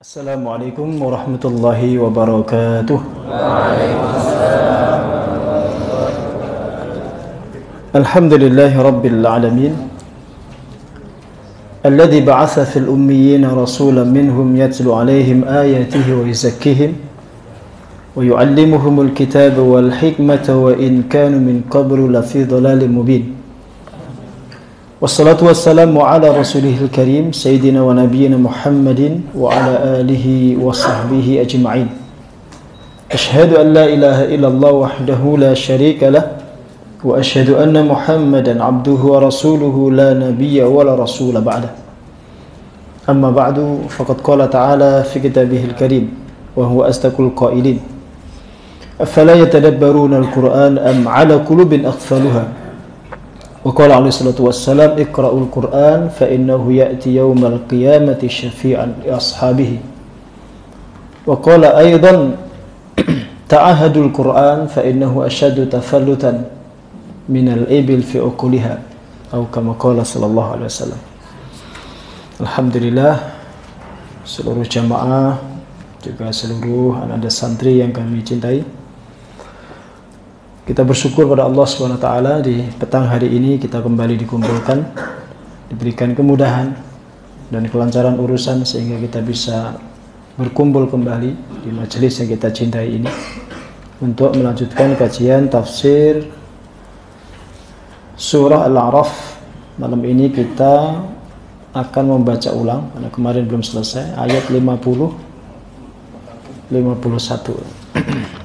Assalamualaikum warahmatullahi wabarakatuh. Alhamdulillahi rabbil alamin alladhi ba'atha fil ummiyina rasulan minhum yatlu alaihim ayatihi wa yuzakkihim wa yu'allimuhumul kitaba wal hikmata wa in kanu min qablu lafi dhalalin mubin. Wassalatu wassalamu ala rasulihil karim Sayyidina wa nabiyina Muhammadin wa ala alihi wa sahbihi ajma'in. Ashhadu an la ilaha illallah wahdahu la sharika lah wa ashhadu anna Muhammadan abduhu wa rasuluhu la nabiyya wa la rasula ba'dah. Amma ba'du, faqad qala ta'ala fi kitabihil karim wa huwa asdaqul qailin. Afala yatadabbaruna al-Qur'an am ala qulubin aqfaluha. وقال عليه الصلاة والسلام اقرأوا القرآن فإنه يأتي يوم القيامة شفيعا لأصحابه. وقال أيضا تعاهدوا القرآن فإنه أشد تفلتا من الإبل في أكلها أو كما قال صلى الله عليه وسلم. Alhamdulillah, seluruh jamaah juga seluruh anak-anak santri yang kami cintai, kita bersyukur pada Allah SWT di petang hari ini kita kembali dikumpulkan, diberikan kemudahan dan kelancaran urusan sehingga kita bisa berkumpul kembali di majelis yang kita cintai ini untuk melanjutkan kajian tafsir surah Al-A'raf. Malam ini kita akan membaca ulang karena kemarin belum selesai ayat 50 51.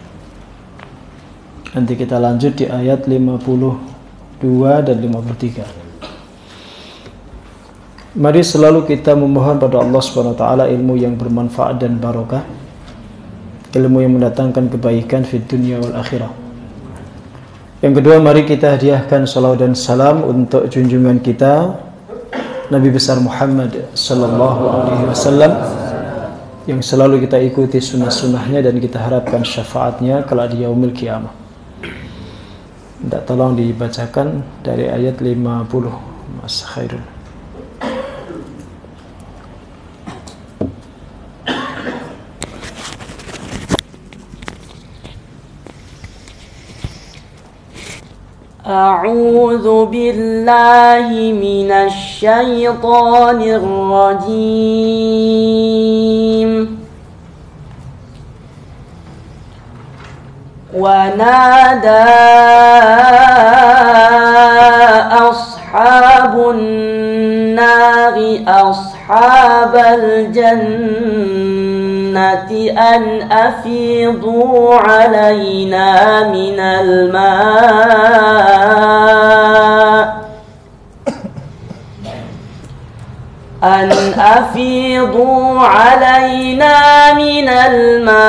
Nanti kita lanjut di ayat 52 dan 53. Mari selalu kita memohon pada Allah SWT ilmu yang bermanfaat dan barokah, ilmu yang mendatangkan kebaikan di dunia wal akhirah. Yang kedua, mari kita hadiahkan salawat dan salam untuk junjungan kita Nabi besar Muhammad sallallahu alaihi wasallam yang selalu kita ikuti sunnah-sunnahnya dan kita harapkan syafaatnya kelak di yaumil qiyamah. Minta tolong dibacakan dari ayat 50 Mas Khairul. A'udzu billahi minasy syaithanir rajim. ونادى أصحاب النار أصحاب الجنة أن أفيضوا علينا من الماء أن أفيضوا علينا من الماء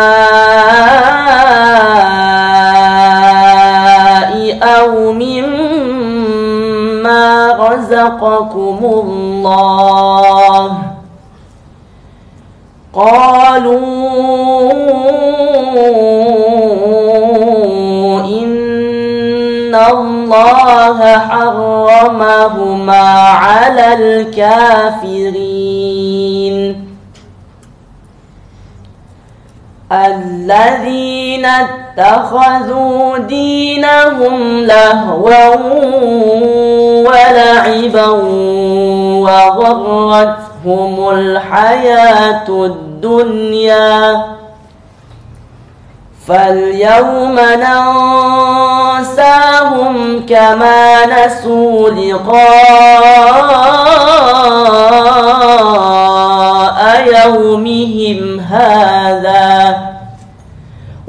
أو مما رزقكم الله. قالوا إن الله حرمهما على الكافرين. الذين اتخذوا دينهم لهوا ولعبا وغرتهم الحياة الدنيا فاليوم ننساهم كما نسوا لقاء يومهم هذا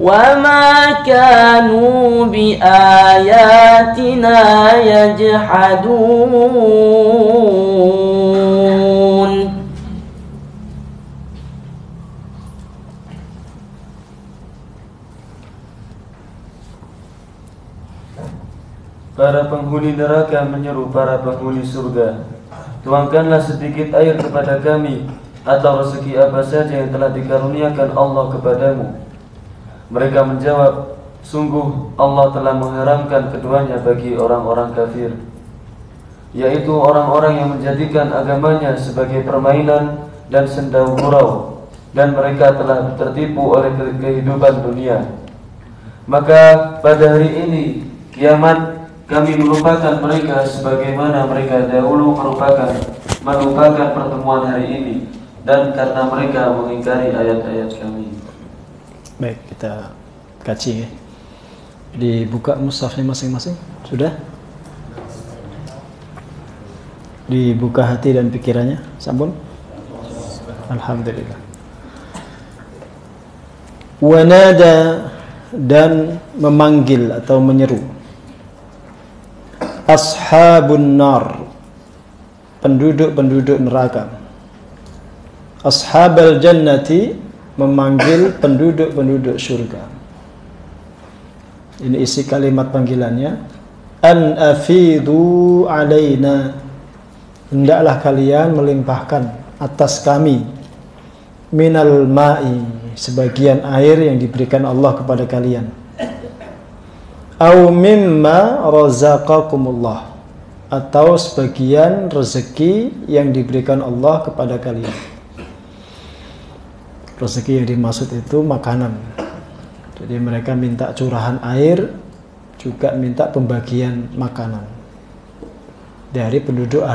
وما كانوا بآياتنا يجحدون. Para penghuni neraka menyeru para penghuni surga, tuangkanlah sedikit air kepada kami atau rezeki apa saja yang telah dikaruniakan Allah kepadamu. Mereka menjawab, sungguh Allah telah mengharamkan keduanya bagi orang-orang kafir. yaitu orang-orang yang menjadikan agamanya sebagai permainan dan senda gurau, dan mereka telah tertipu oleh kehidupan dunia. Maka pada hari ini kiamat kami melupakan mereka sebagaimana mereka dahulu melupakan pertemuan hari ini, dan karena mereka mengingkari ayat-ayat kami. Baik, kita kaji ya. Dibuka mushafnya masing-masing. Sudah? Dibuka hati dan pikirannya. Sampun? Alhamdulillah. Wanada, dan memanggil atau menyeru. Ashabun nar, penduduk-penduduk neraka. Ashabal jannati, memanggil penduduk-penduduk surga. Ini isi kalimat panggilannya. An afidu alaina, hendaklah kalian melimpahkan atas kami minal ma'i, sebagian air yang diberikan Allah kepada kalian. Au mimma razaqakumullah, atau sebagian rezeki yang diberikan Allah kepada kalian. Rezeki yang dimaksud itu makanan. Jadi mereka minta curahan air, juga minta pembagian makanan dari penduduk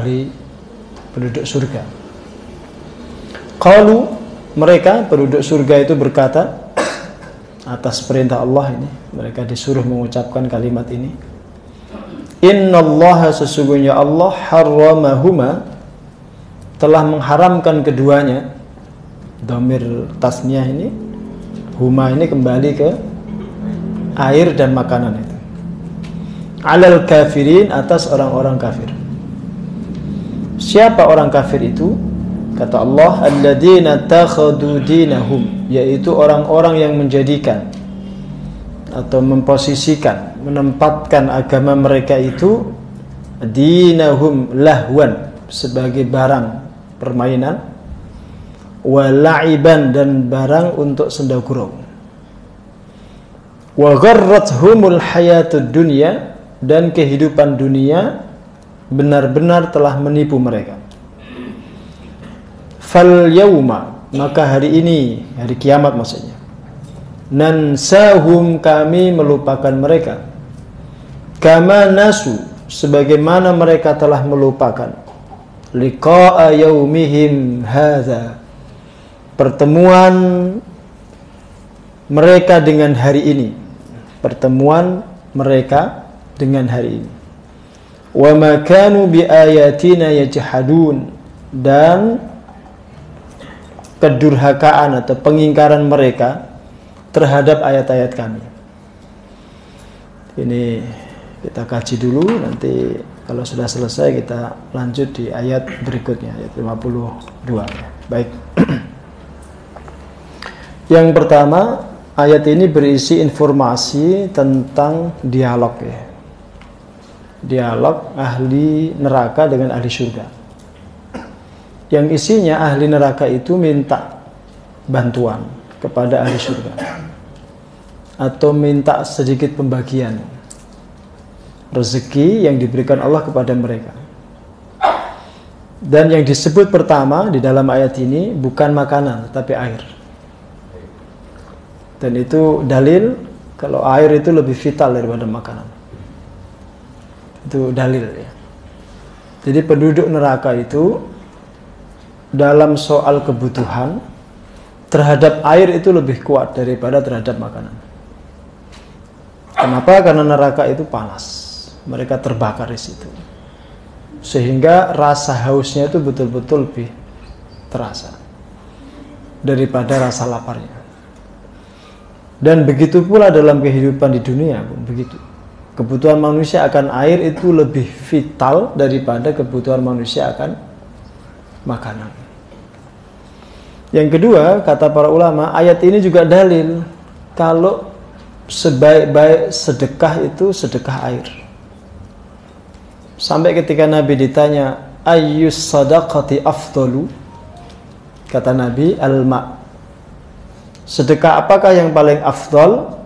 surga. Qalu, mereka penduduk surga itu berkata, atas perintah Allah ini, mereka disuruh mengucapkan kalimat ini. Innallaha, sesungguhnya Allah, harramahuma, telah mengharamkan keduanya. Dhamir tasniyah ini, huma ini kembali ke air dan makanan itu. Alal kafirin, atas orang-orang kafir. Siapa orang kafir itu? Kata Allah, alladzina takhadu dinahum, yaitu orang-orang yang menjadikan atau memposisikan, menempatkan agama mereka itu dinahum lahwan, sebagai barang permainan, wa la'iban, dan barang untuk senda gurau. Wa gharrathumul hayatud dunya, dan kehidupan dunia benar-benar telah menipu mereka. Fal yauma, maka hari ini, hari kiamat maksudnya, nansahum, kami melupakan mereka, kama nasu, sebagaimana mereka telah melupakan liqa'a yaumihim hadza, pertemuan mereka dengan hari ini, pertemuan mereka dengan hari ini. Wa ma kanu bi ayatina yajhadun, dan kedurhakaan atau pengingkaran mereka terhadap ayat-ayat kami. Ini kita kaji dulu, nanti kalau sudah selesai kita lanjut di ayat berikutnya, ayat 52. Baik. Yang pertama, ayat ini berisi informasi tentang dialog ya. Dialog ahli neraka dengan ahli surga. Yang isinya ahli neraka itu minta bantuan kepada ahli surga, atau minta sedikit pembagian rezeki yang diberikan Allah kepada mereka. Dan yang disebut pertama di dalam ayat ini bukan makanan tetapi air. Dan itu dalil kalau air itu lebih vital daripada makanan. Itu dalil ya. Jadi penduduk neraka itu dalam soal kebutuhan terhadap air itu lebih kuat daripada terhadap makanan. Kenapa? Karena neraka itu panas, mereka terbakar di situ, sehingga rasa hausnya itu betul-betul lebih terasa daripada rasa laparnya. Dan begitu pula dalam kehidupan di dunia pun begitu. Kebutuhan manusia akan air itu lebih vital daripada kebutuhan manusia akan makanan. Yang kedua, kata para ulama, ayat ini juga dalil kalau sebaik-baik sedekah itu sedekah air. Sampai ketika Nabi ditanya, ayyus sadaqati afdalu, kata Nabi, al-ma'. Sedekah apakah yang paling afdal?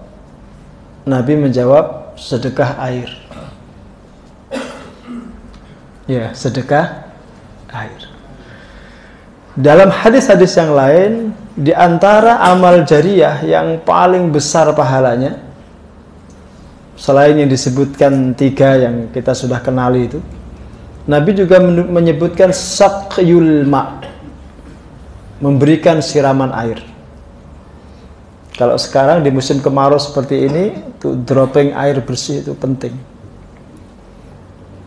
Nabi menjawab, sedekah air. Ya, sedekah air. Dalam hadis-hadis yang lain Di antara amal jariyah yang paling besar pahalanya, selain yang disebutkan 3 yang kita sudah kenali itu, Nabi juga menyebutkan saqyul ma', memberikan siraman air. Kalau sekarang di musim kemarau seperti ini, tuh dropping air bersih itu penting.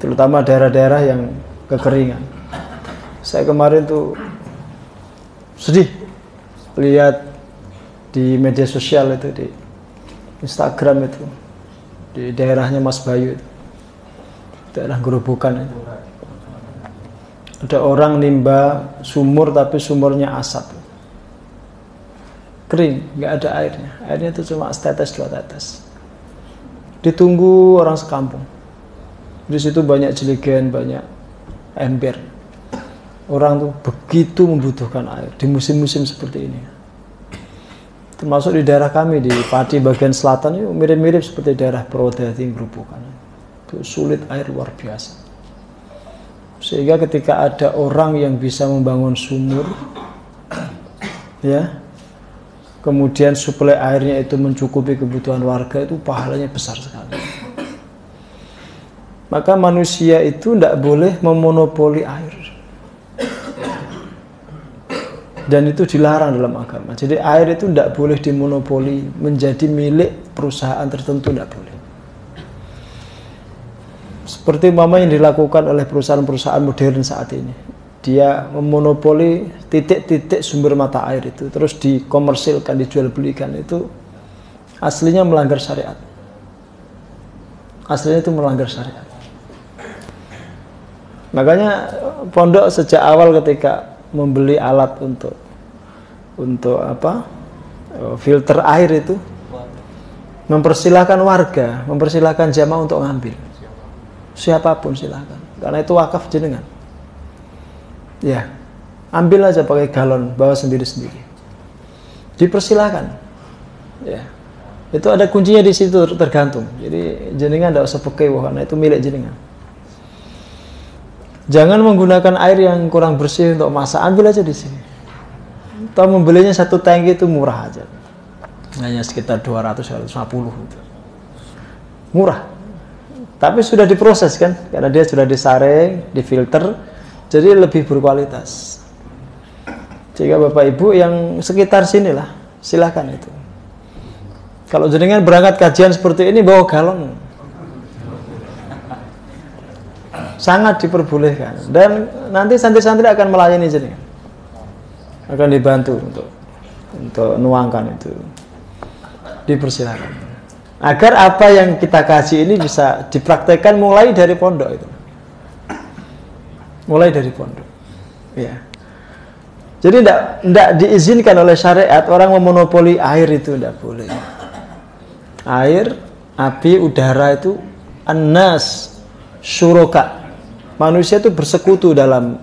Terutama daerah-daerah yang kekeringan. Saya kemarin tuh sedih lihat di media sosial itu, di Instagram itu, di daerahnya Mas Bayu itu, daerah Gerobokan itu, ada orang nimba sumur tapi sumurnya asap, kering, nggak ada airnya. Airnya itu cuma setetes 2 tetes. Ditunggu orang sekampung. Di situ banyak jeligen, banyak ember. Orang tuh begitu membutuhkan air di musim-musim seperti ini. Termasuk di daerah kami di Pati bagian selatan itu mirip-mirip seperti daerah Purwodadi, Gerobokan. Itu sulit air luar biasa. Sehingga ketika ada orang yang bisa membangun sumur, ya, kemudian suplai airnya itu mencukupi kebutuhan warga, itu pahalanya besar sekali. Maka manusia itu tidak boleh memonopoli air. Dan itu dilarang dalam agama. Jadi air itu tidak boleh dimonopoli menjadi milik perusahaan tertentu, tidak boleh. Seperti yang dilakukan oleh perusahaan-perusahaan modern saat ini. Dia memonopoli titik-titik sumber mata air itu, terus dikomersilkan, dijual belikan. Itu aslinya melanggar syariat. Aslinya itu melanggar syariat. Makanya pondok sejak awal ketika membeli alat untuk apa, filter air itu, mempersilahkan warga, mempersilahkan jamaah untuk ngambil, siapapun silakan, karena itu wakaf jenengan. Ya, ambil aja pakai galon, bawa sendiri-sendiri, dipersilahkan. Ya, itu ada kuncinya di situ, tergantung. Jadi jenengan tidak usah pakai, karena itu milik jenengan. Jangan menggunakan air yang kurang bersih untuk masak, ambil aja di sini. Atau membelinya 1 tangki itu murah aja, hanya sekitar 200-250 gitu. Murah, tapi sudah diproses kan, karena dia sudah disaring, difilter, jadi lebih berkualitas. Jika Bapak Ibu yang sekitar sini lah, silakan itu. Kalau jenengan berangkat kajian seperti ini bawa galon, sangat diperbolehkan, dan nanti santri-santri akan melayani jenengan, akan dibantu untuk nuangkan itu, dipersilakan, agar apa yang kita kasih ini bisa dipraktekkan mulai dari pondok itu, mulai dari pondok, ya. Jadi tidak diizinkan oleh syariat orang memonopoli air, itu tidak boleh. Air, api, udara itu annas syuroka. Manusia itu bersekutu dalam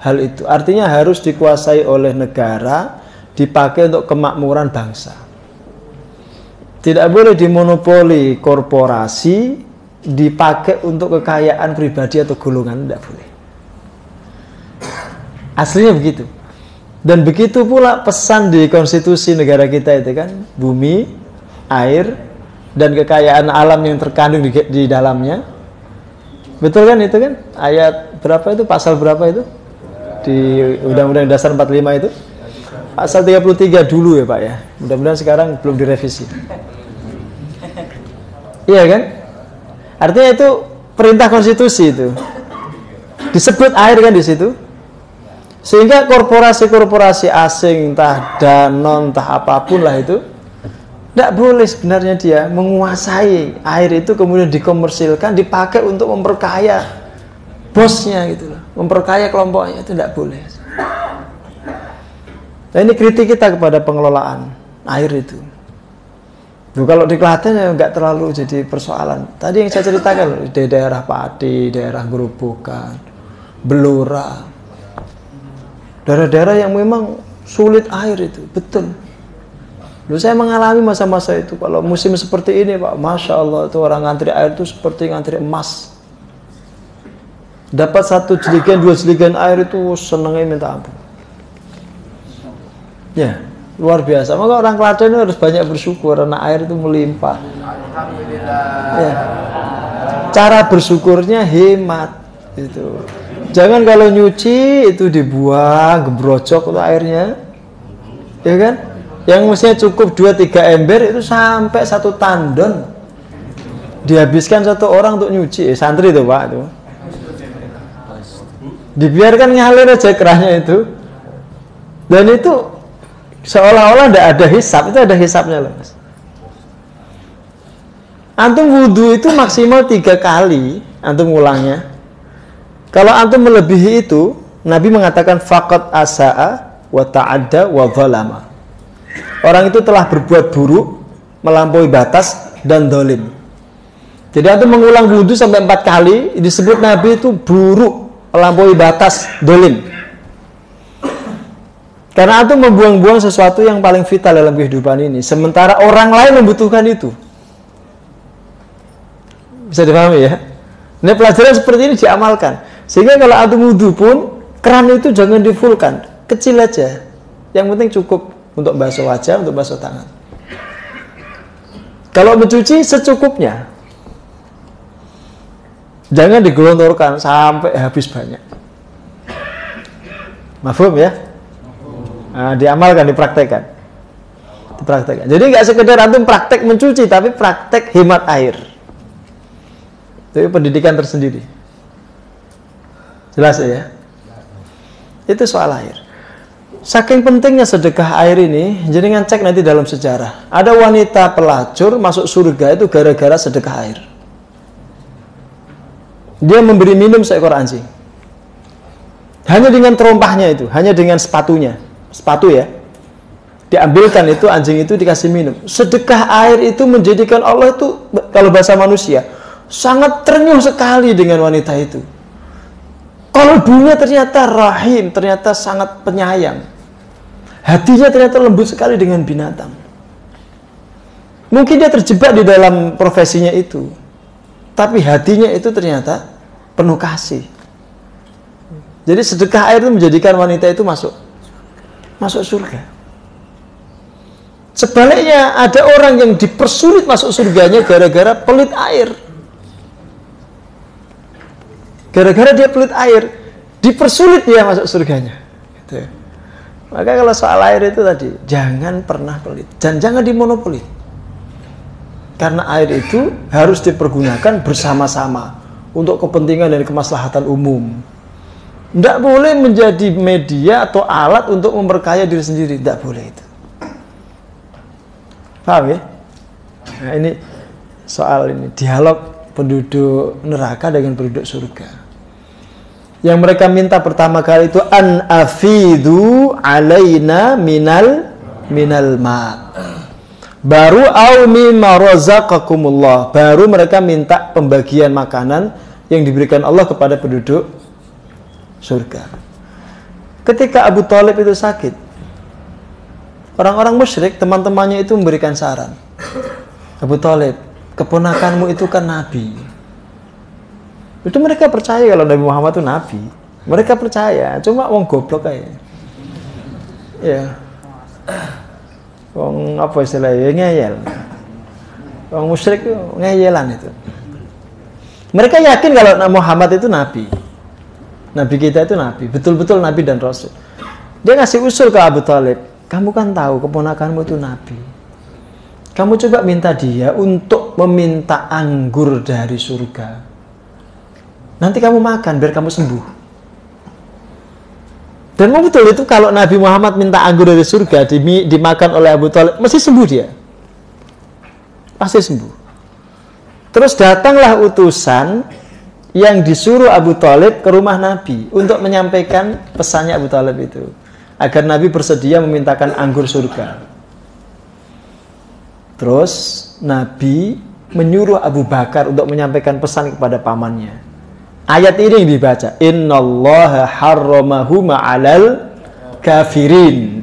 hal itu. Artinya harus dikuasai oleh negara, dipakai untuk kemakmuran bangsa. Tidak boleh dimonopoli korporasi, dipakai untuk kekayaan pribadi atau golongan, tidak boleh. Aslinya begitu. Dan begitu pula pesan di konstitusi negara kita itu kan, bumi, air, dan kekayaan alam yang terkandung di dalamnya. Betul kan itu kan? Ayat berapa itu? Pasal berapa itu? Di Undang-Undang Dasar 45 itu? Pasal 33 dulu ya Pak ya. Mudah-mudahan sekarang belum direvisi. Iya kan? Artinya itu perintah konstitusi itu. Disebut air kan di situ. Sehingga korporasi-korporasi asing, entah Danone, entah apapun lah itu, tidak boleh sebenarnya dia menguasai air itu kemudian dikomersilkan, dipakai untuk memperkaya bosnya gitu loh, memperkaya kelompoknya, itu tidak boleh. Nah ini kritik kita kepada pengelolaan air itu. Duh, kalau di Klaten ya nggak terlalu jadi persoalan. Tadi yang saya ceritakan di daerah Pati, daerah Gerobokan, Blora, daerah-daerah yang memang sulit air itu, betul. Dulu saya mengalami masa-masa itu. Kalau musim seperti ini Pak, Masya Allah itu orang ngantri air itu seperti ngantri emas. Dapat 1 jerigen, 2 jerigen air itu senangnya minta ampun. Ya, Luar biasa. Maka orang Klaten harus banyak bersyukur karena air itu melimpah. Ya. Cara bersyukurnya hemat itu. Jangan kalau nyuci itu dibuang, gebrojok itu airnya. Ya kan? Yang mestinya cukup 2-3 ember itu sampai 1 tandon. Dihabiskan 1 orang untuk nyuci. Santri itu Pak itu. Dibiarkan ngalir aja kerahnya itu. Dan itu seolah-olah tidak ada hisab. Itu ada hisabnya loh Mas. Antum wudhu itu maksimal 3 kali. Antum ngulangnya. Kalau antum melebihi itu, Nabi mengatakan faqad asa'a wa ta'adda wa zalama. Orang itu telah berbuat buruk, melampaui batas dan dolim. Jadi antum mengulang wudhu sampai 4 kali, disebut Nabi itu buruk, melampaui batas, dolim. Karena antum membuang-buang sesuatu yang paling vital dalam kehidupan ini, sementara orang lain membutuhkan itu. Bisa dipahami ya? Ini pelajaran seperti ini diamalkan. Sehingga kalau antum wudhu pun, keran itu jangan difulkan, kecil aja. Yang penting cukup untuk basuh wajah, untuk basuh tangan. Kalau mencuci secukupnya. Jangan digelontorkan sampai habis banyak. Mafhum ya? Nah, diamalkan, dipraktekkan. Jadi nggak sekedar antum praktek mencuci, tapi praktek hemat air. Itu pendidikan tersendiri. Jelas ya? Itu soal air. Saking pentingnya sedekah air ini, jadi ngecek nanti dalam sejarah. Ada wanita pelacur masuk surga itu gara-gara sedekah air. Dia memberi minum seekor anjing. Hanya dengan terompahnya itu, hanya dengan sepatunya. Sepatu ya. Diambilkan itu anjing itu dikasih minum. Sedekah air itu menjadikan Allah itu, kalau bahasa manusia, sangat ternyuh sekali dengan wanita itu. Kalbunya ternyata rahim, ternyata sangat penyayang. Hatinya ternyata lembut sekali dengan binatang. Mungkin dia terjebak di dalam profesinya itu, tapi hatinya itu ternyata penuh kasih. Jadi sedekah air itu menjadikan wanita itu masuk surga. Sebaliknya ada orang yang dipersulit masuk surganya gara-gara pelit air. Gara-gara dia pelit air, dipersulit dia masuk surganya. Gitu. Maka kalau soal air itu tadi, jangan pernah pelit dan jangan dimonopoli. Karena air itu harus dipergunakan bersama-sama untuk kepentingan dan kemaslahatan umum. Tidak boleh menjadi media atau alat untuk memperkaya diri sendiri. Tidak boleh itu. Paham ya? Nah, ini soal ini dialog penduduk neraka dengan penduduk surga. Yang mereka minta pertama kali itu an afidu alaina minal ma. Baru au mimma razaqakumullah. Baru mereka minta pembagian makanan yang diberikan Allah kepada penduduk surga. Ketika Abu Thalib itu sakit, orang-orang musyrik, teman-temannya itu memberikan saran. Abu Thalib, keponakanmu itu kan nabi. Itu mereka percaya kalau Nabi Muhammad itu nabi. Mereka percaya, cuma wong goblok aja. Ya. Wong apa istilahnya? Ngeyel. Wong musyrik itu ngeyelan itu. Mereka yakin kalau Muhammad itu nabi. Nabi kita itu nabi, betul-betul nabi dan rasul. Dia ngasih usul ke Abu Thalib, kamu kan tahu keponakanmu itu nabi. Kamu coba minta dia untuk meminta anggur dari surga. Nanti kamu makan biar kamu sembuh. Dan betul itu kalau Nabi Muhammad minta anggur dari surga dimakan oleh Abu Thalib, mesti sembuh dia. Pasti sembuh. Terus datanglah utusan yang disuruh Abu Thalib ke rumah Nabi untuk menyampaikan pesannya Abu Thalib itu, agar Nabi bersedia memintakan anggur surga. Terus Nabi menyuruh Abu Bakar untuk menyampaikan pesan kepada pamannya. Ayat ini yang dibaca, innallaha harramahu ma'alal kafirin.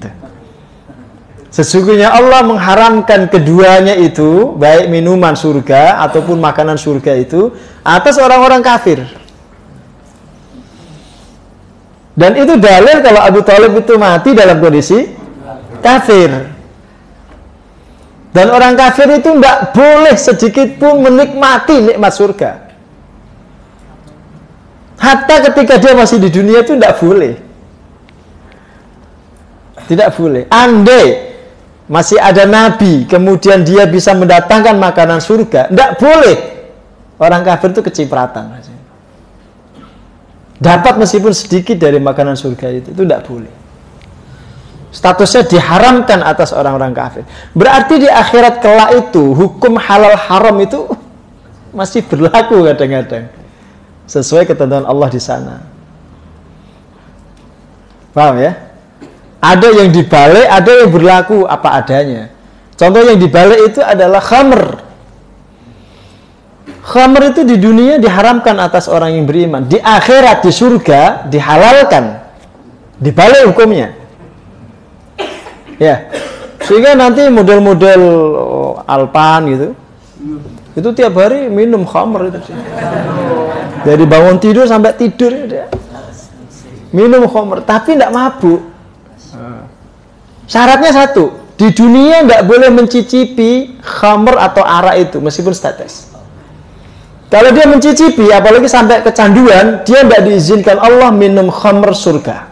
Sesungguhnya Allah mengharamkan keduanya itu, baik minuman surga ataupun makanan surga itu, atas orang-orang kafir. Dan itu dalil kalau Abu Thalib itu mati dalam kondisi kafir. Dan orang kafir itu tidak boleh sedikit pun menikmati nikmat surga. Hatta ketika dia masih di dunia itu tidak boleh. Tidak boleh. Andai masih ada nabi, kemudian dia bisa mendatangkan makanan surga, tidak boleh orang kafir itu kecipratan. Dapat meskipun sedikit dari makanan surga itu tidak boleh. Statusnya diharamkan atas orang-orang kafir. Berarti di akhirat kelak itu hukum halal haram itu masih berlaku kadang-kadang sesuai ketentuan Allah di sana. Paham ya? Ada yang dibalik, ada yang berlaku apa adanya. Contoh yang dibalik itu adalah khamr. Khamr itu di dunia diharamkan atas orang yang beriman. Di akhirat, di surga, dihalalkan. Dibalik hukumnya. Ya. Sehingga nanti model-model Alpan gitu. Itu tiap hari minum khamr itu. Dari bangun tidur sampai tidur dia minum khamr, tapi tidak mabuk. Syaratnya satu, di dunia nggak boleh mencicipi khamr atau arak itu meskipun status. Kalau dia mencicipi, apalagi sampai kecanduan, dia tidak diizinkan Allah minum khamr surga.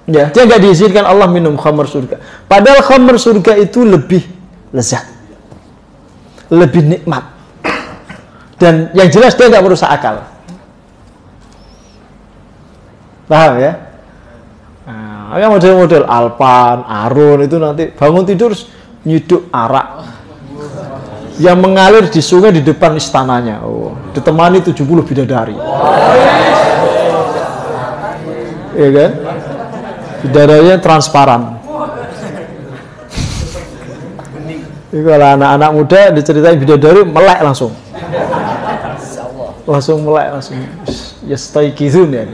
Ya, dia nggak diizinkan Allah minum khamr surga. Padahal khamr surga itu lebih lezat, lebih nikmat, dan yang jelas dia nggak merusak akal. Paham ya? Ada model-model Alpan, Arun itu nanti bangun tidur nyiduk arak yang mengalir di sungai di depan istananya. Oh, ditemani 70 bidadari. Iya kan? Bidadarinya transparan. Jadi kalau anak-anak muda diceritain bidadari melek langsung. Langsung melek langsung. Yastaikizun ya.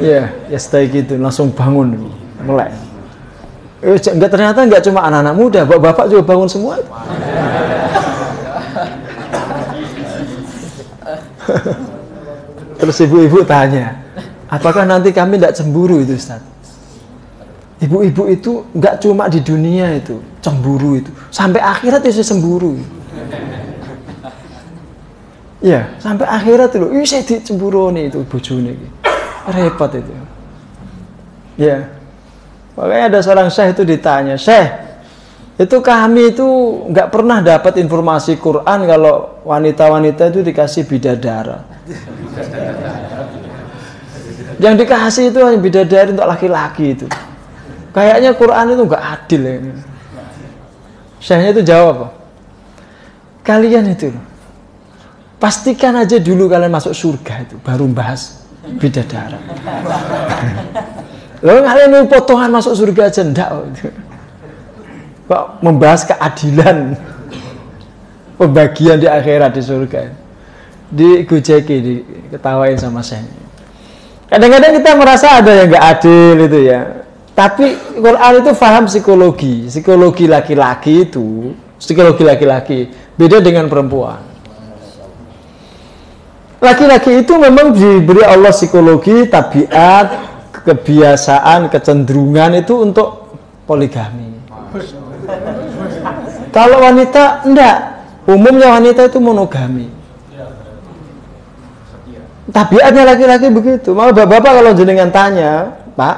Ya, yastaikizun langsung bangun melek. Enggak, ternyata enggak cuma anak-anak muda, bapak-bapak juga bangun semua. Terus ibu-ibu tanya, apakah nanti kami tidak cemburu itu, Ustaz? Ibu-ibu itu enggak cuma di dunia itu cemburu itu, sampai akhirat itu cemburu. Ya, sampai akhirat itu, saya dicemburu nih itu bojone iki. Repot itu. Ya. Makanya ada seorang syekh itu ditanya, "Syekh, itu kami itu enggak pernah dapat informasi Quran kalau wanita-wanita itu dikasih bidadara. Yang dikasih itu hanya bidadari untuk laki-laki itu. Kayaknya Quran itu enggak adil ya." Syekhnya itu jawab apa? Kalian itu pastikan aja dulu kalian masuk surga itu baru bahas bidadara. Lalu kalian mau potongan masuk surga aja enggak? Kok membahas keadilan pembagian di akhirat di surga? Digojeki, diketawain sama saya. Kadang-kadang kita merasa ada yang enggak adil itu ya. Tapi Quran itu paham psikologi laki-laki itu, psikologi laki-laki beda dengan perempuan. Laki-laki itu memang diberi Allah psikologi, tabiat, kebiasaan, kecenderungan itu untuk poligami. Kalau wanita enggak, umumnya wanita itu monogami. Tabiatnya laki-laki begitu. Maka bapak-bapak kalau jenengan tanya, Pak,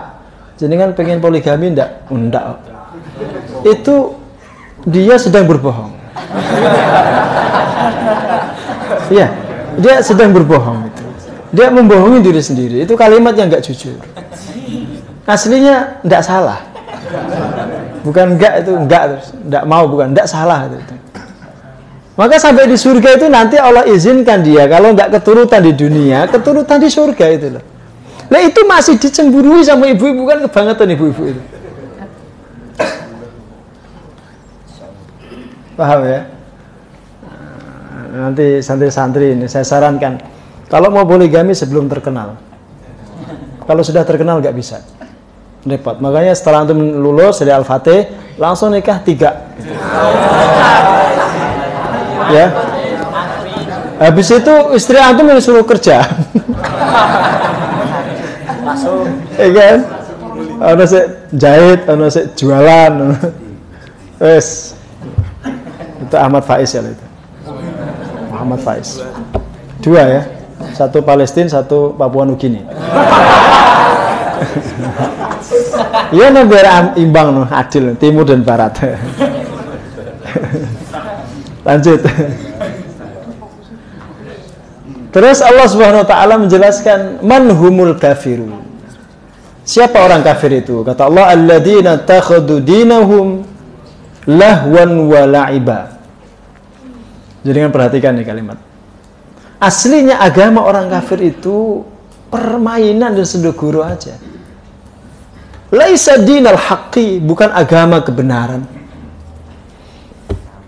jenengan pengen poligami enggak? Enggak. Itu dia sedang berbohong. Iya. Dia sedang berbohong itu. Dia membohongi diri sendiri. Itu kalimat yang enggak jujur. Aslinya enggak salah. Bukan enggak itu enggak terus, enggak mau bukan, enggak salah itu. Maka sampai di surga itu nanti Allah izinkan dia kalau enggak keturutan di dunia, keturutan di surga itu loh. Nah itu masih dicemburui sama ibu-ibu, kan kebangetan ibu-ibu itu. Paham ya? Nanti santri-santri ini saya sarankan kalau mau poligami sebelum terkenal. Kalau sudah terkenal nggak bisa, repot. Makanya setelah antum lulus dari Al-Fatih langsung nikah 3. Ya. Habis itu istri antum yang suruh kerja. Langsung. Ya kan? Ono sik jahit, ono sik jualan. Wes. Itu Ahmad Faiz ya itu. Muhammad Faiz. 2 ya. 1 Palestina, 1 Papua Nugini. Iya biar imbang no, adil timur dan barat. Lanjut. Terus Allah Subhanahu wa taala menjelaskan manhumul kafirun. Siapa orang kafir itu? Kata Allah, alladzina takhadu dinahum lahwan wa la'iba. Jadi kan perhatikan nih kalimat. Aslinya agama orang kafir itu permainan dan sendoguro aja. Laisa dinal haqqi, bukan agama kebenaran.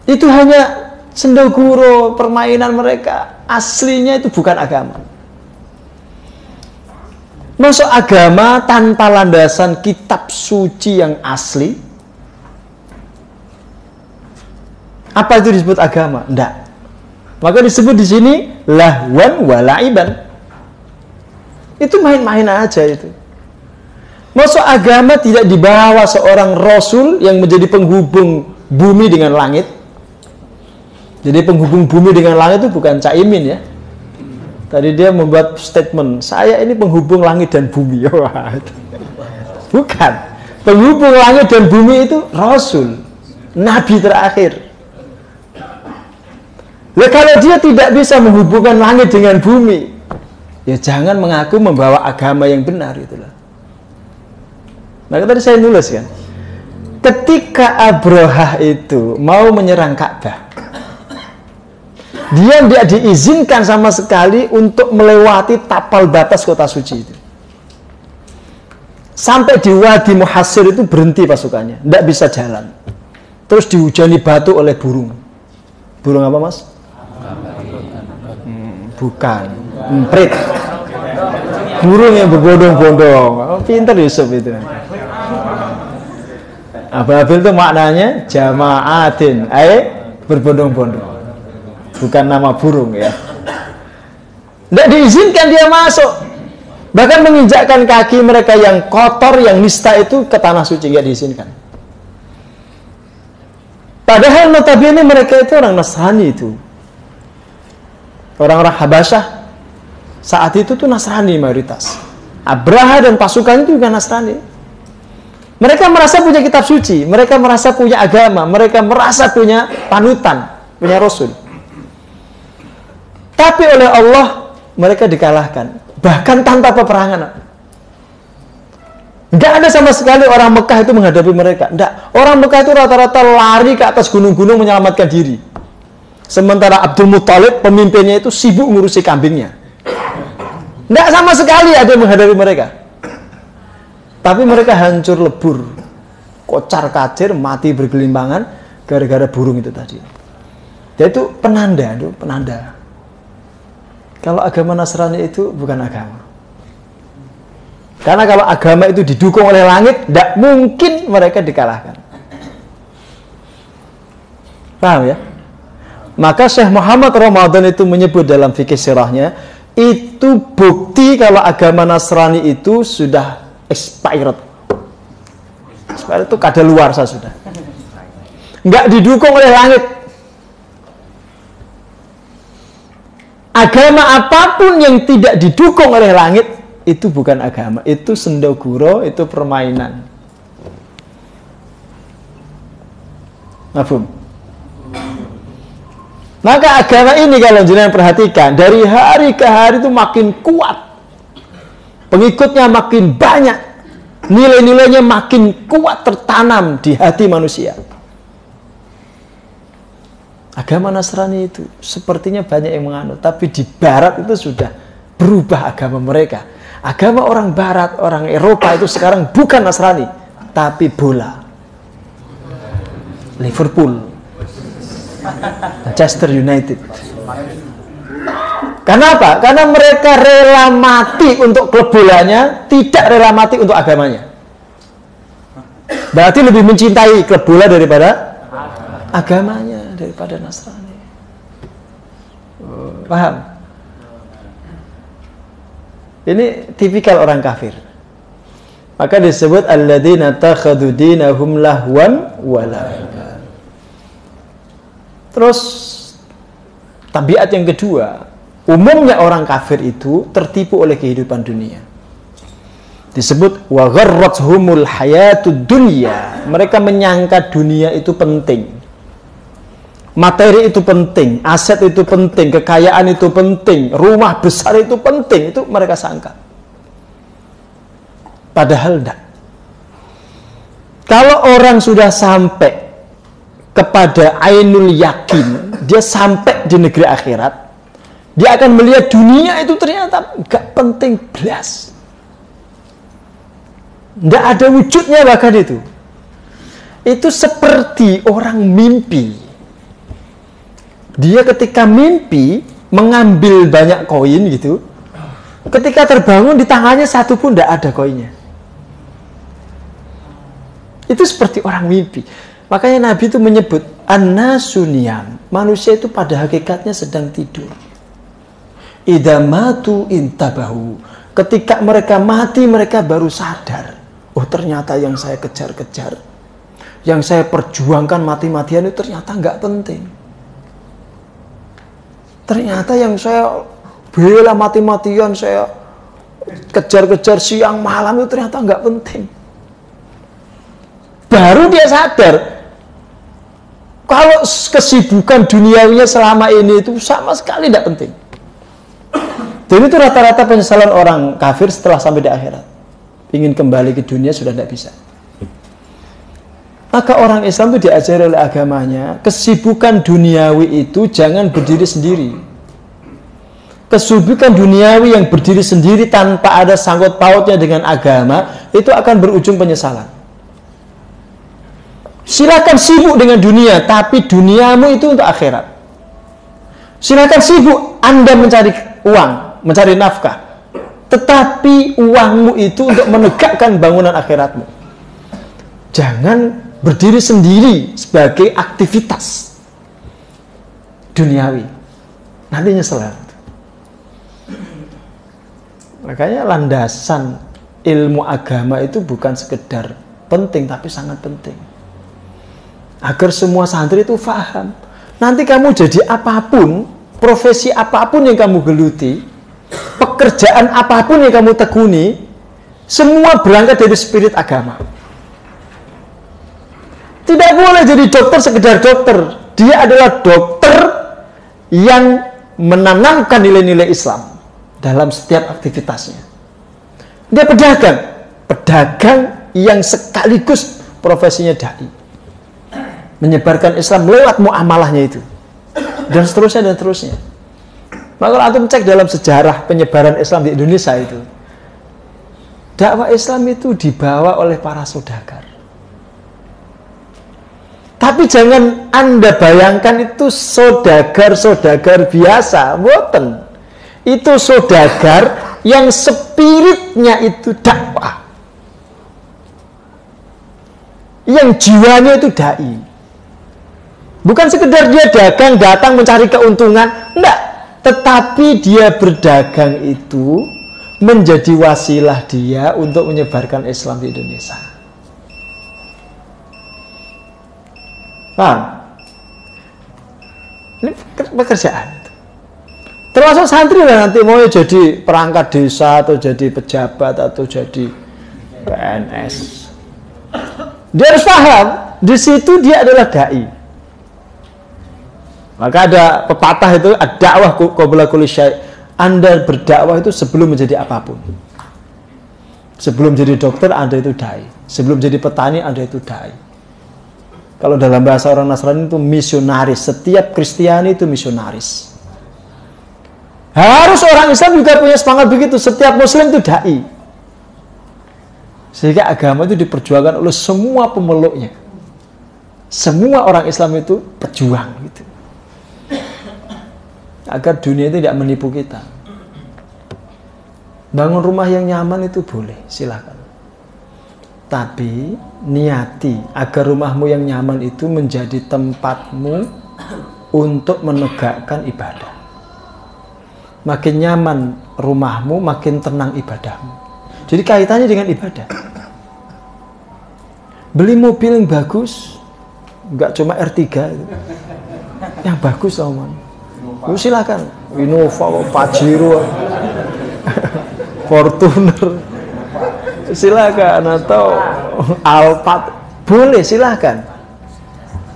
Itu hanya sendoguro, permainan mereka. Aslinya itu bukan agama. Masuk agama tanpa landasan kitab suci yang asli. Apa itu disebut agama? Enggak. Maka disebut di sini lahwan wa la'iban. Itu main-main aja itu. Masuk agama tidak dibawa seorang rasul yang menjadi penghubung bumi dengan langit. Jadi penghubung bumi dengan langit itu bukan Caimin ya. Tadi dia membuat statement, saya ini penghubung langit dan bumi. Bukan. Penghubung langit dan bumi itu Rasul, Nabi terakhir. Nah, kalau dia tidak bisa menghubungkan langit dengan bumi, ya jangan mengaku membawa agama yang benar itulah. Nah, tadi saya nulis kan, ketika Abrahah itu mau menyerang Ka'bah, dia tidak diizinkan sama sekali untuk melewati tapal batas kota suci itu. Sampai di Wadi Muhassir itu berhenti pasukannya, tidak bisa jalan. Terus dihujani batu oleh burung. Burung apa mas? Bukan, emprit. Burung yang berbondong-bondong. Oh, pintar Yusuf itu. Ababil itu maknanya jama'atin, berbondong-bondong. Bukan nama burung ya. Tidak diizinkan dia masuk. Bahkan menginjakkan kaki mereka yang kotor, yang nista itu ke tanah suci, nggak diizinkan. Padahal notabene mereka itu orang Nasrani itu. Orang-orang Habasyah saat itu tuh Nasrani mayoritas. Abraha dan pasukannya itu juga Nasrani. Mereka merasa punya kitab suci, mereka merasa punya agama, mereka merasa punya panutan, punya Rasul. Tapi oleh Allah mereka dikalahkan, bahkan tanpa peperangan. Nggak ada sama sekali orang Mekah itu menghadapi mereka. Nggak. Orang Mekah itu rata-rata lari ke atas gunung-gunung menyelamatkan diri. Sementara Abdul Muthalib pemimpinnya itu sibuk ngurusi kambingnya. Nggak sama sekali ada yang menghadapi mereka. Tapi mereka hancur lebur, kocar kacir, mati bergelimpangan gara-gara burung itu tadi. Jadi itu penanda. Kalau agama Nasrani itu bukan agama. Karena kalau agama itu didukung oleh langit, tidak mungkin mereka dikalahkan. Paham ya? Maka Syekh Muhammad Ramadan itu menyebut dalam fikih sirahnya, itu bukti kalau agama Nasrani itu sudah expired. Expired itu kadaluarsa sudah. Nggak didukung oleh langit. Agama apapun yang tidak didukung oleh langit itu bukan agama, itu sendoguro, itu permainan. Mafhum? Maka agama ini kalau jenengan perhatikan, dari hari ke hari itu makin kuat. Pengikutnya makin banyak. Nilai-nilainya makin kuat tertanam di hati manusia. Agama Nasrani itu sepertinya banyak yang menganut, tapi di Barat itu sudah berubah agama mereka. Agama orang Barat, orang Eropa itu sekarang bukan Nasrani, tapi bola. Liverpool, Manchester United. Kenapa? Karena mereka rela mati untuk klub bolanya, tidak rela mati untuk agamanya. Berarti lebih mencintai klub bola daripada agamanya, daripada Nasrani. Paham? Ini tipikal orang kafir. Maka disebut alladzina takhadhu dinahum lahwan wa la'iban. Terus tabiat yang kedua, umumnya orang kafir itu tertipu oleh kehidupan dunia. Disebut wa gharrathumul hayatud dunya. Mereka menyangka dunia itu penting. Materi itu penting, aset itu penting, kekayaan itu penting, rumah besar itu penting, itu mereka sangka. Padahal tidak. Kalau orang sudah sampai kepada ainul yakin, dia sampai di negeri akhirat, dia akan melihat dunia itu ternyata gak penting belas. Tidak ada wujudnya bahkan itu. Itu seperti orang mimpi. Dia ketika mimpi mengambil banyak koin gitu. Ketika terbangun di tangannya satu pun tidak ada koinnya. Itu seperti orang mimpi. Makanya Nabi itu menyebut an-nasuniyam. Manusia itu pada hakikatnya sedang tidur. Idza matu intabahu. Ketika mereka mati, mereka baru sadar. Oh, ternyata yang saya kejar-kejar, yang saya perjuangkan mati-matian itu ternyata nggak penting. Ternyata yang saya bela mati-matian, saya kejar-kejar siang malam itu ternyata nggak penting. Baru dia sadar kalau kesibukan duniawinya selama ini itu sama sekali tidak penting. Dan itu rata-rata penyesalan orang kafir setelah sampai di akhirat. Ingin kembali ke dunia sudah tidak bisa. Maka orang Islam itu diajari oleh agamanya, kesibukan duniawi itu jangan berdiri sendiri. Kesibukan duniawi yang berdiri sendiri tanpa ada sangkut pautnya dengan agama, itu akan berujung penyesalan. Silakan sibuk dengan dunia, tapi duniamu itu untuk akhirat. Silakan sibuk Anda mencari uang, mencari nafkah, tetapi uangmu itu untuk menegakkan bangunan akhiratmu. Jangan berdiri sendiri sebagai aktivitas duniawi. Nanti nyesel. Makanya landasan ilmu agama itu bukan sekedar penting, tapi sangat penting. Agar semua santri itu paham. Nanti kamu jadi apapun, profesi apapun yang kamu geluti, pekerjaan apapun yang kamu tekuni, semua berangkat dari spirit agama. Tidak boleh jadi dokter sekedar dokter. Dia adalah dokter yang menanamkan nilai-nilai Islam dalam setiap aktivitasnya. Dia pedagang yang sekaligus profesinya dai. Menyebarkan Islam lewat muamalahnya itu. Dan seterusnya dan seterusnya. Maka kalau antum cek dalam sejarah penyebaran Islam di Indonesia itu, dakwah Islam itu dibawa oleh para saudagar. Tapi jangan Anda bayangkan itu saudagar-saudagar biasa, mboten. Itu saudagar yang spiritnya itu dakwah. Yang jiwanya itu dai. Bukan sekedar dia dagang, datang mencari keuntungan, enggak. Tetapi dia berdagang itu menjadi wasilah dia untuk menyebarkan Islam di Indonesia. Paham? Ini pekerjaan. Termasuk santri lah nanti mau jadi perangkat desa atau jadi pejabat atau jadi PNS. Dia harus paham, di situ dia adalah dai. Maka ada pepatah itu, ad-da'wah qabla kulli syai'. Anda berdakwah itu sebelum menjadi apapun. Sebelum jadi dokter, Anda itu dai. Sebelum jadi petani, Anda itu dai. Kalau dalam bahasa orang Nasrani itu misionaris. Setiap Kristiani itu misionaris. Harus orang Islam juga punya semangat begitu. Setiap Muslim itu dai. Sehingga agama itu diperjuangkan oleh semua pemeluknya. Semua orang Islam itu pejuang gitu. Agar dunia itu tidak menipu kita. Bangun rumah yang nyaman itu boleh, silakan. Tapi niati agar rumahmu yang nyaman itu menjadi tempatmu untuk menegakkan ibadah. Makin nyaman rumahmu, makin tenang ibadahmu. Jadi kaitannya dengan ibadah. Beli mobil yang bagus, nggak cuma R3 itu. Yang bagus Om. Silakan. Innova, Pajero, Fortuner. Silakan, atau Alphard. Boleh, silakan.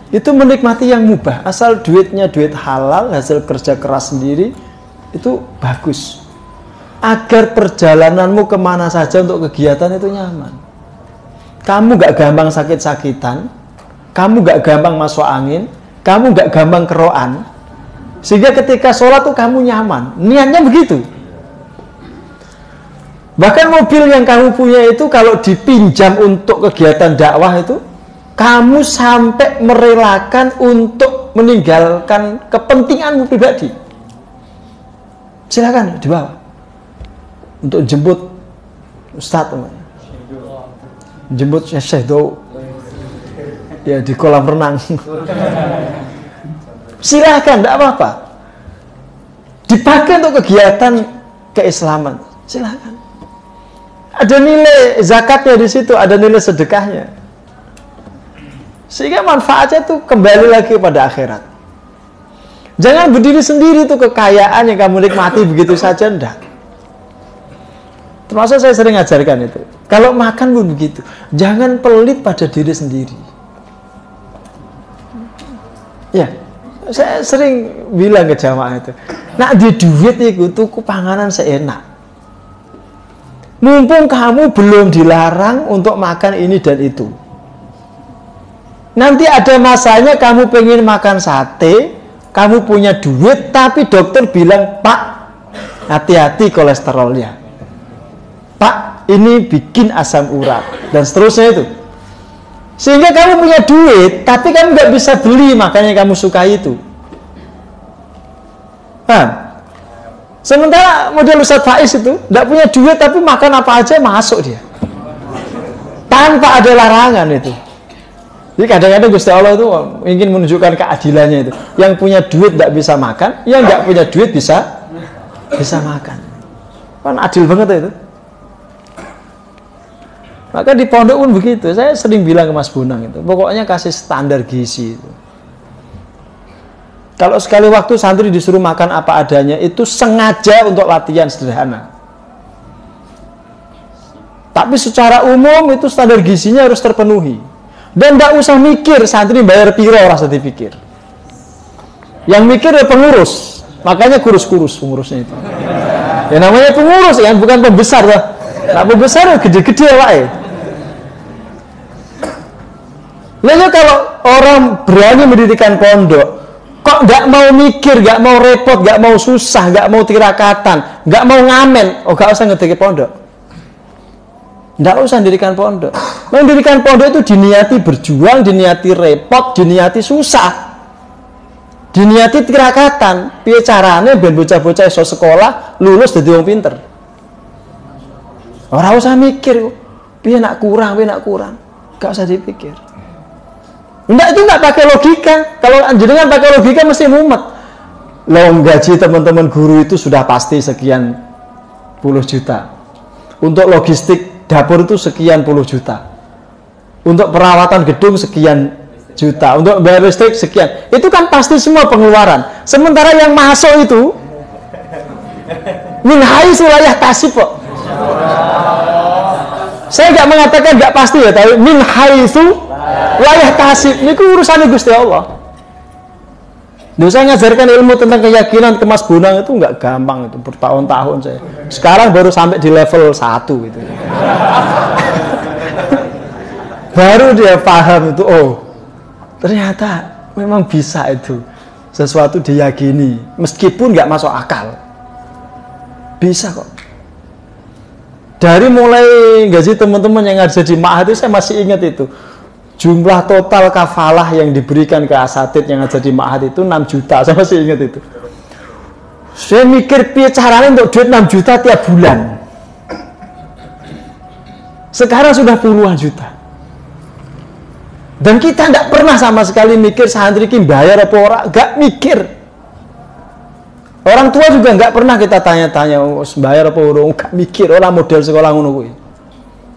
Itu menikmati yang mubah, asal duitnya duit halal, hasil kerja keras sendiri, itu bagus. Agar perjalananmu kemana saja untuk kegiatan itu nyaman. Kamu gak gampang sakit-sakitan, kamu gak gampang masuk angin, kamu gak gampang keroan, sehingga ketika sholat tuh kamu nyaman. Niatnya begitu. Bahkan mobil yang kamu punya itu kalau dipinjam untuk kegiatan dakwah itu, kamu sampai merelakan untuk meninggalkan kepentinganmu pribadi. Silakan dibawa untuk jemput Ustadz, jemput Syekh Do ya di kolam renang. Silakan, tidak apa-apa. Dipakai untuk kegiatan keislaman. Silakan. Ada nilai zakatnya di situ, ada nilai sedekahnya. Sehingga manfaatnya itu kembali lagi pada akhirat. Jangan berdiri sendiri tuh kekayaan yang kamu nikmati begitu saja, enggak. Termasuk saya sering ajarkan itu. Kalau makan pun begitu. Jangan pelit pada diri sendiri. Ya, saya sering bilang ke jamaah itu. Nak di duit itu tuku panganan seenak. Mumpung kamu belum dilarang untuk makan ini dan itu. Nanti ada masanya kamu pengen makan sate, kamu punya duit, tapi dokter bilang, Pak, hati-hati kolesterolnya. Pak, ini bikin asam urat, dan seterusnya itu. Sehingga kamu punya duit, tapi kamu nggak bisa beli, makanya kamu suka itu. Paham? Sementara model Ustadz Faiz itu, nggak punya duit, tapi makan apa aja masuk dia. Tanpa ada larangan itu. Jadi kadang-kadang Gusti Allah itu ingin menunjukkan keadilannya itu. Yang punya duit tidak bisa makan, yang nggak punya duit bisa makan. Kan adil banget itu. Maka di pondok pun begitu. Saya sering bilang ke Mas Bonang itu, pokoknya kasih standar gizi itu. Kalau sekali waktu santri disuruh makan apa adanya, itu sengaja untuk latihan sederhana. Tapi secara umum itu standar gizinya harus terpenuhi. Dan tidak usah mikir santri bayar piro, rasa dipikir. Yang mikir ya pengurus. Makanya kurus-kurus pengurusnya itu. Ya namanya pengurus ya, bukan pembesar lah. Nah, pembesar ya gede-gede lah ya. Lalu kalau orang berani mendirikan pondok, kok nggak mau mikir, nggak mau repot, nggak mau susah, nggak mau tirakatan, nggak mau ngamen, oh nggak usah ngedirikan pondok. Nggak usah mendirikan pondok. Mendirikan pondok itu diniati berjuang, diniati repot, diniati susah, diniati tirakatan. Piye carane ben bocah-bocah iso sekolah lulus dadi wong pinter. Ora usah mikir, piye nak kurang, nggak usah dipikir. Enggak, itu nggak pakai logika. Kalau jenengan pakai logika mesti mumet. Loh, gaji teman-teman guru itu sudah pasti sekian puluh juta. Untuk logistik dapur itu sekian puluh juta. Untuk perawatan gedung sekian juta. Untuk bayar listrik sekian. Itu kan pasti semua pengeluaran. Sementara yang masuk itu min haitsu la yahtasib kok. Saya nggak mengatakan nggak pasti ya, tapi min haitsu la yahtasib. Ini urusan Gusti Allah. Duh, saya ngajarkan ilmu tentang keyakinan ke Mas Bonang itu nggak gampang, itu bertahun-tahun saya. Sekarang baru sampai di level 1 gitu. Baru dia paham itu, oh ternyata memang bisa itu. Sesuatu diyakini, meskipun nggak masuk akal. Bisa kok. Dari mulai gaji teman-teman yang ada di Ma'had itu saya masih ingat itu. Jumlah total kafalah yang diberikan ke asatid yang ada di Ma'had itu 6 juta. Saya masih ingat itu. Saya mikir piye caranya untuk duit 6 juta tiap bulan. Sekarang sudah puluhan juta. Dan kita tidak pernah sama sekali mikir santri ki bayar apa ora, gak mikir. Orang tua juga nggak pernah kita tanya-tanya bayar apa ora, gak mikir. Orang model sekolah ngono kuwi.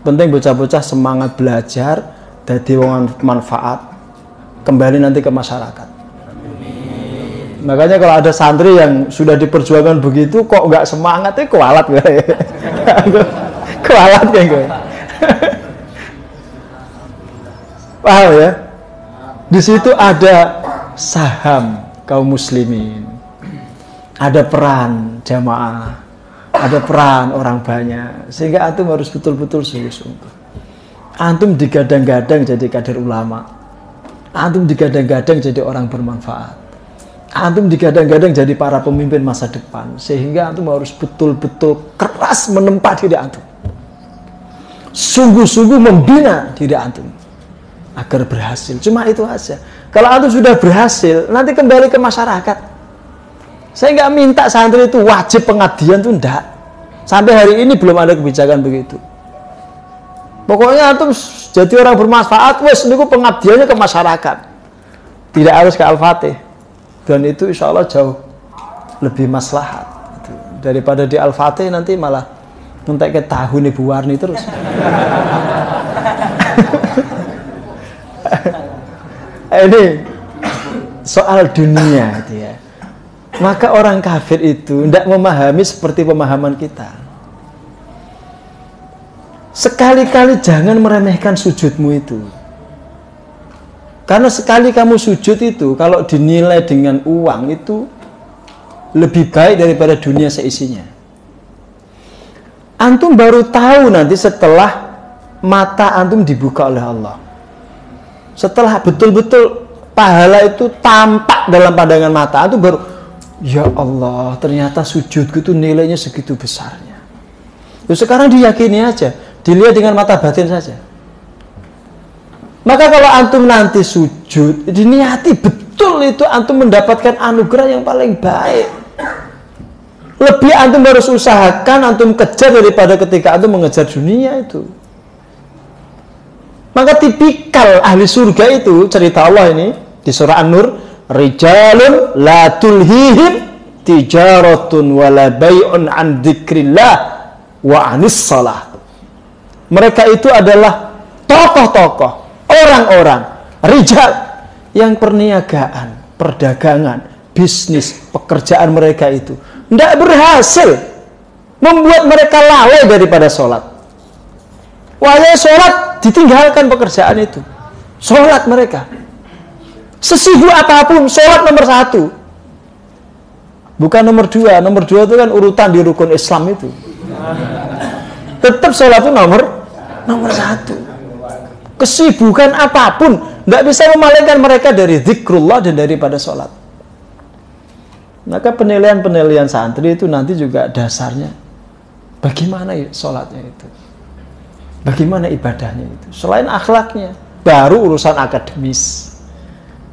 Penting bocah-bocah semangat belajar dadi wong manfaat, kembali nanti ke masyarakat. Makanya kalau ada santri yang sudah diperjuangkan begitu kok nggak semangat, kualat gue. Kualat ya gue. Paham ya? Di situ ada saham kaum muslimin, ada peran jamaah, ada peran orang banyak, sehingga antum harus betul-betul sungguh-sungguh. Antum digadang-gadang jadi kader ulama, antum digadang-gadang jadi orang bermanfaat, antum digadang-gadang jadi para pemimpin masa depan, sehingga antum harus betul-betul keras menempa diri antum, sungguh-sungguh membina diri antum agar berhasil. Cuma itu aja. Kalau antum sudah berhasil, nanti kembali ke masyarakat. Saya nggak minta santri itu wajib pengabdian tuh enggak. Sampai hari ini belum ada kebijakan begitu. Pokoknya antum jadi orang bermanfaat, wes niku pengabdiannya ke masyarakat. Tidak harus ke Al-Fatih. Dan itu insya Allah jauh lebih maslahat. Daripada di Al-Fatih nanti malah entek ke tahu nih Bu Warni terus. Ini soal dunia itu ya. Maka orang kafir itu tidak memahami seperti pemahaman kita. Sekali-kali jangan meremehkan sujudmu itu. Karena sekali kamu sujud itu, kalau dinilai dengan uang itu lebih baik daripada dunia seisinya. Antum baru tahu nanti setelah mata antum dibuka oleh Allah. Setelah betul-betul pahala itu tampak dalam pandangan mata, itu baru, ya Allah, ternyata sujudku itu nilainya segitu besarnya. Terus sekarang diyakini aja, dilihat dengan mata batin saja. Maka kalau antum nanti sujud, diniati betul itu antum mendapatkan anugerah yang paling baik. Lebih antum harus usahakan, antum kejar daripada ketika antum mengejar dunia itu. Maka tipikal ahli surga itu, cerita Allah ini di surah An-Nur, rijalun la tulhihim tijaratun wala bai'un an dzikrillah wa anis salah. Mereka itu adalah tokoh-tokoh, orang-orang, rijal yang perniagaan, perdagangan, bisnis, pekerjaan mereka itu tidak berhasil membuat mereka lalai daripada sholat. Wahai sholat, ditinggalkan pekerjaan itu. Sholat mereka. Sesibuk apapun, sholat nomor 1. Bukan nomor 2. Nomor 2 itu kan urutan di rukun Islam itu. Tetap sholat itu nomor 1. Kesibukan apapun tidak bisa memalingkan mereka dari zikrullah dan daripada sholat. Maka penilaian-penilaian santri itu nanti juga dasarnya bagaimana sholatnya itu, bagaimana ibadahnya itu. Selain akhlaknya, baru urusan akademis,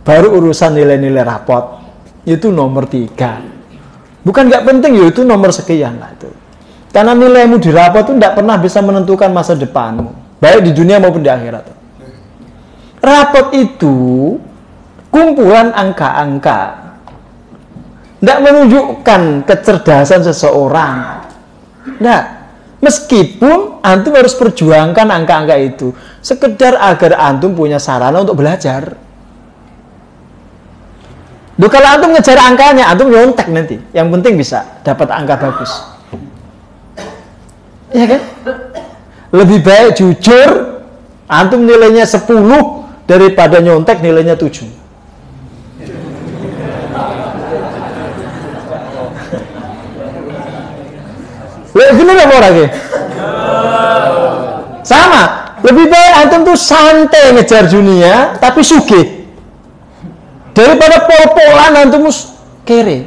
baru urusan nilai-nilai rapot, itu nomor 3. Bukan nggak penting, ya itu nomor sekian lah itu. Karena nilaimu di rapot itu tidak pernah bisa menentukan masa depanmu, baik di dunia maupun di akhirat. Rapot itu kumpulan angka-angka, tidak menunjukkan kecerdasan seseorang. Nah, meskipun antum harus perjuangkan angka-angka itu sekedar agar antum punya sarana untuk belajar. Duh, kalau antum ngejar angkanya, antum nyontek nanti. Yang penting bisa dapat angka bagus. Iya kan? Lebih baik jujur, antum nilainya 10 daripada nyontek nilainya 7. Bener apa orangnya? Sama. Lebih baik antum tuh santai ngejar dunia tapi sugih daripada pol-polan antum kere.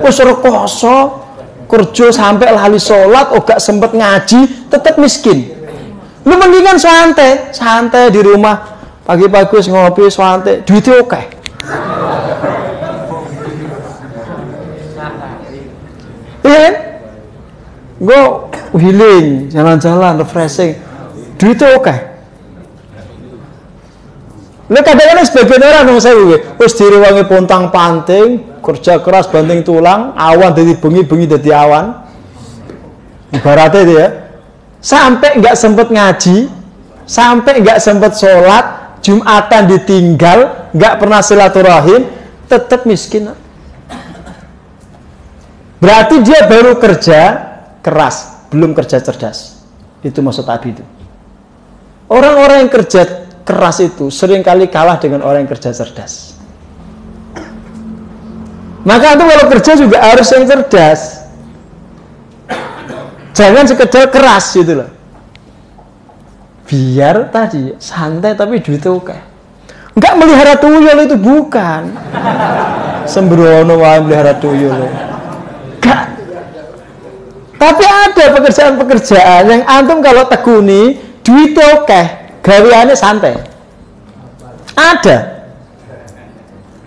Wis rekoso kerja sampai lali sholat, gak sempet ngaji, tetap miskin. Lu mendingan santai di rumah, pagi-pagi ngopi santai, duitnya oke. Iya kan? Go healing, jalan-jalan, refreshing, duitnya oke. Lu kadang-kadang sebagian orang nang saya wis direwangi pontang-panting, kerja keras banting tulang, awan dari bengi dari awan. Ibaratnya itu ya. Sampai nggak sempet ngaji, sampai nggak sempat sholat, Jumatan ditinggal, nggak pernah silaturahim, tetap miskin. Berarti dia baru kerja keras, belum kerja cerdas. Itu maksud Abi itu. Orang-orang yang kerja keras itu seringkali kalah dengan orang yang kerja cerdas. Maka itu kalau kerja juga harus yang cerdas. Jangan sekedar keras gitu loh. Biar tadi santai tapi duitnya oke. Enggak melihara tuyul itu bukan. Sembrono wae melihara tuyul. Enggak. Tapi ada pekerjaan-pekerjaan yang antum kalau tekuni duitnya oke, gaweane santai. Ada.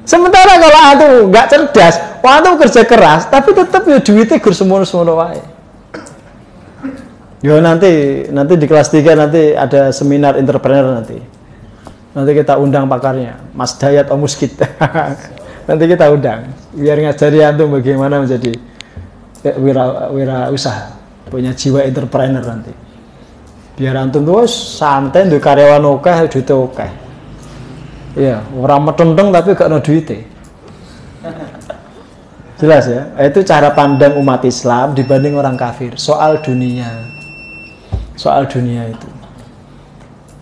Sementara kalau antum nggak cerdas, antum kerja keras, tapi tetap ya duitnya gur semono-semono wae. Yo nanti di kelas 3 nanti ada seminar entrepreneur nanti. Nanti kita undang pakarnya, Mas Dayat Omuskit. Nanti kita undang, biar ngajari antum bagaimana menjadi wira usaha, punya jiwa entrepreneur nanti. Biar antum terus santai, untuk karyawan oke, duitnya oke. Iya, orang metenteng tapi gak ada duitnya. Jelas ya, itu cara pandang umat Islam dibanding orang kafir soal dunia. Soal dunia itu.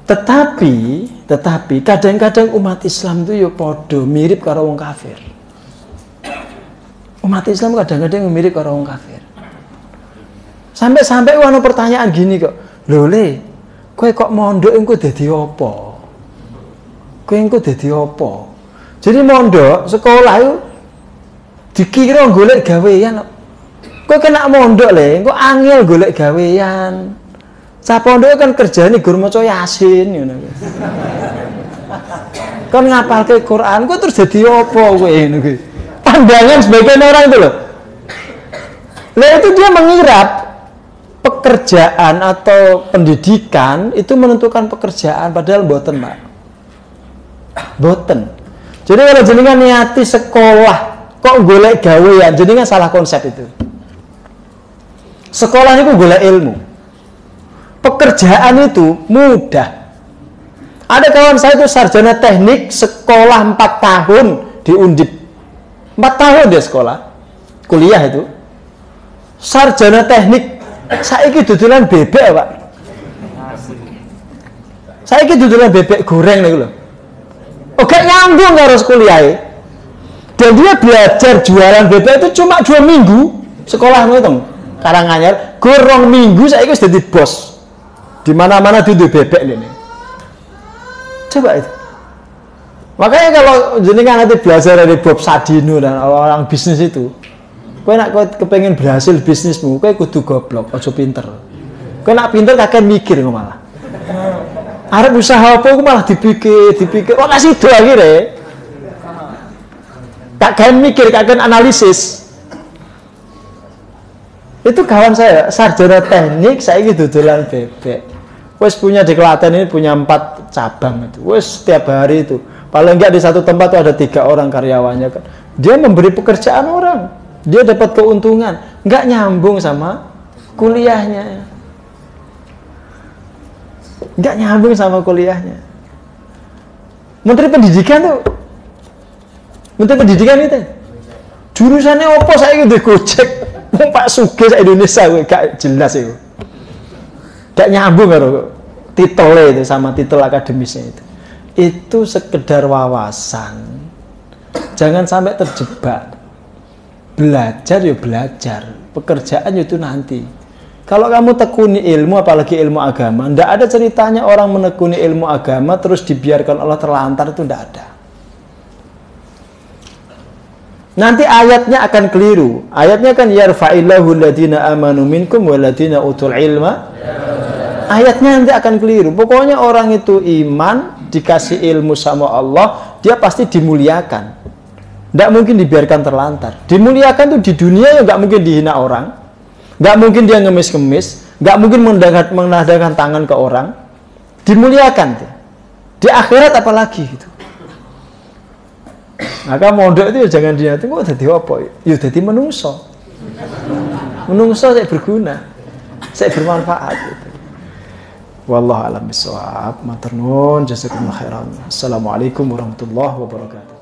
Tetapi kadang-kadang umat Islam itu ya podo mirip karo wong kafir. Umat Islam kadang-kadang mirip karo wong kafir. Sampai ana pertanyaan gini kok. Lho le, kowe kok mondok engko dadi apa? Kowe engko dadi apa? Jadi mondok sekolah itu dikira golek gawean. Kowe kena mondok le, engko angel golek gawean. Sa pondok kan kerjane gur maca Yasin ngono. Kon ngapalke Quran, kowe terus dadi apa kowe ngono kuwi. Pandangan sebagian orang itu loh. Lah itu dia mengirap pekerjaan atau pendidikan itu menentukan pekerjaan, padahal boten, Pak. Boten. Jadi kalau jenengan niati sekolah kok golek gawean, jenengan salah konsep itu. Sekolah itu golek ilmu. Pekerjaan itu mudah. Ada kawan saya itu sarjana teknik, sekolah 4 tahun di Undip. 4 tahun dia sekolah. Kuliah itu. Sarjana teknik, saiki dudulan bebek, Pak. Saiki dudulan bebek goreng niku lho. Oke nyambung harus kuliah. Dan dia belajar jualan bebek itu cuma 2 minggu sekolah itu Karanganyar, gorong minggu saiki wis dadi bos. Di mana-mana duduk bebek ini. Coba itu. Makanya kalau jenengan nanti belajar dari Bob Sadino dan orang bisnis itu, kowe nak kepengen berhasil bisnismu, kowe kudu goblok, aja pinter. Kowe nak pinter kakek mikir kok malah. Arep usaha apa malah dipikir. Kok kasih do akhire. Kakek mikir, kakek analisis. Itu kawan saya, sarjana teknik, saya gitu dolan bebek. Wes punya di Klaten ini punya 4 cabang itu. Wes setiap hari itu. Paling enggak di satu tempat tuh ada 3 orang karyawannya kan. Dia memberi pekerjaan orang. Dia dapat keuntungan. Enggak nyambung sama kuliahnya. Enggak nyambung sama kuliahnya. Menteri Pendidikan tuh. Menteri Pendidikan itu. Jurusannya apa saya udah Gojek. Pak Sugih Indonesia gak jelas itu. Gak nyambung karo titelnya itu sama titel akademisnya itu. Itu sekedar wawasan. Jangan sampai terjebak. Belajar ya belajar, pekerjaan itu nanti. Kalau kamu tekuni ilmu, apalagi ilmu agama, ndak ada ceritanya orang menekuni ilmu agama terus dibiarkan Allah terlantar, itu ndak ada. Nanti ayatnya akan keliru. Ayatnya kan yarfa'illahu alladziina aamanu minkum walladziina utul ilma. Ayatnya nanti akan keliru. Pokoknya orang itu iman, dikasih ilmu sama Allah, dia pasti dimuliakan. Tidak mungkin dibiarkan terlantar. Dimuliakan tuh di dunia ya nggak mungkin dihina orang, nggak mungkin dia ngemis-ngemis, nggak mungkin menadahkan tangan ke orang. Dimuliakan tuh. Di akhirat apalagi gitu. Maka mondok itu ya jangan diniati kok dadi apa? Ya dadi menungso. Menungso saya berguna, saya bermanfaat gitu. Wallahu a'lam bishawab. Matur nuwun, jazakumullah khairan. Assalamualaikum warahmatullahi wabarakatuh.